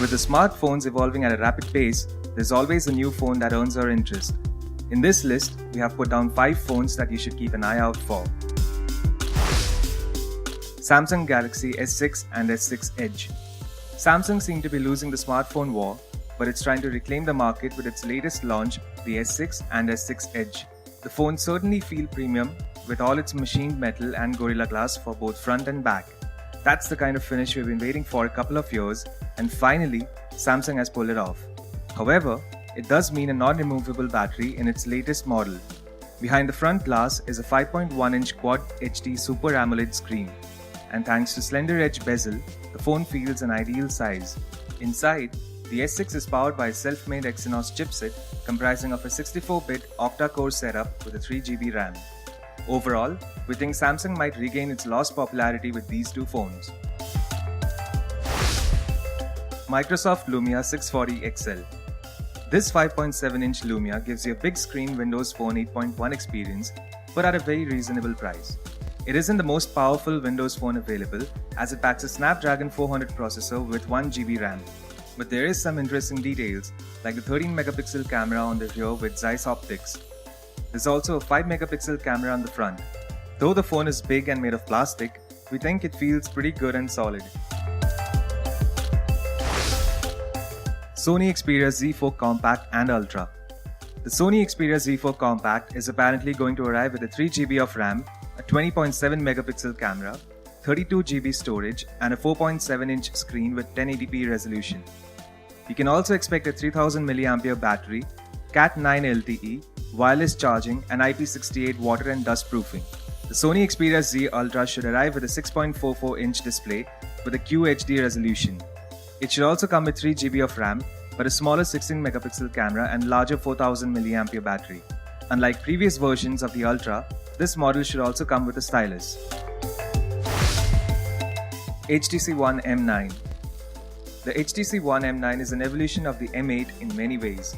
with the smartphones evolving at a rapid pace, there's always a new phone that earns our interest. In this list, we have put down 5 phones that you should keep an eye out for. Samsung Galaxy S6 and S6 Edge. Samsung seemed to be losing the smartphone war, but it's trying to reclaim the market with its latest launch, the S6 and S6 Edge. The phones certainly feel premium, with all its machined metal and Gorilla Glass for both front and back. That's the kind of finish we've been waiting for a couple of years, and finally, Samsung has pulled it off. However, it does mean a non-removable battery in its latest model. Behind the front glass is a 5.1-inch Quad HD Super AMOLED screen, and thanks to slender edge bezel, the phone feels an ideal size. Inside, the S6 is powered by a self-made Exynos chipset comprising of a 64-bit octa-core setup with a 3GB RAM. Overall, we think Samsung might regain its lost popularity with these two phones. Microsoft Lumia 640 XL. This 5.7-inch Lumia gives you a big screen Windows Phone 8.1 experience, but at a very reasonable price. It isn't the most powerful Windows Phone available, as it packs a Snapdragon 400 processor with 1GB RAM. But there is some interesting details, like the 13-megapixel camera on the rear with Zeiss optics. There's also a 5-megapixel camera on the front. Though the phone is big and made of plastic, we think it feels pretty good and solid. Sony Xperia Z4 Compact and Ultra. The Sony Xperia Z4 Compact is apparently going to arrive with a 3GB of RAM, a 20.7-megapixel camera, 32GB storage, and a 4.7-inch screen with 1080p resolution. You can also expect a 3000 mAh battery, Cat9 LTE, wireless charging, and IP68 water and dust proofing. The Sony Xperia Z Ultra should arrive with a 6.44-inch display with a QHD resolution. It should also come with 3GB of RAM, but a smaller 16-megapixel camera and larger 4000 mAh battery. Unlike previous versions of the Ultra, this model should also come with a stylus. HTC One M9. The HTC One M9 is an evolution of the M8 in many ways.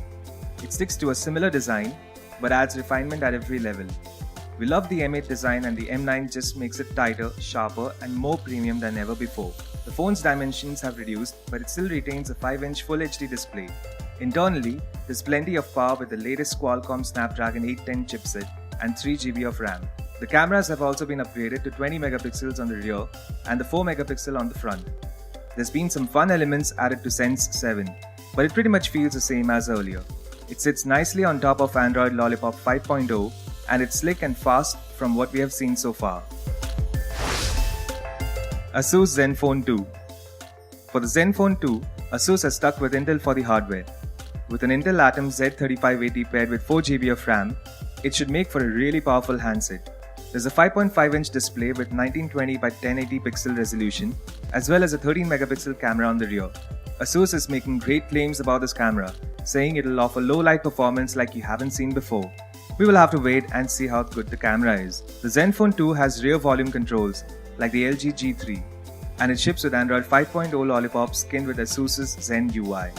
It sticks to a similar design, but adds refinement at every level. We love the M8 design, and the M9 just makes it tighter, sharper, and more premium than ever before. The phone's dimensions have reduced, but it still retains a 5-inch Full HD display. Internally, there's plenty of power with the latest Qualcomm Snapdragon 810 chipset and 3GB of RAM. The cameras have also been upgraded to 20 megapixels on the rear and the 4 megapixel on the front. There's been some fun elements added to Sense 7, but it pretty much feels the same as earlier. It sits nicely on top of Android Lollipop 5.0, and it's slick and fast from what we have seen so far. Asus Zenfone 2. For the Zenfone 2, Asus has stuck with Intel for the hardware. With an Intel Atom Z3580 paired with 4GB of RAM, it should make for a really powerful handset. There's a 5.5-inch display with 1920 by 1080 pixel resolution, as well as a 13-megapixel camera on the rear. Asus is making great claims about this camera, saying it'll offer low light performance like you haven't seen before. We will have to wait and see how good the camera is. The Zenfone 2 has rear volume controls, like the LG G3, and it ships with Android 5.0 Lollipop skinned with Asus's Zen UI.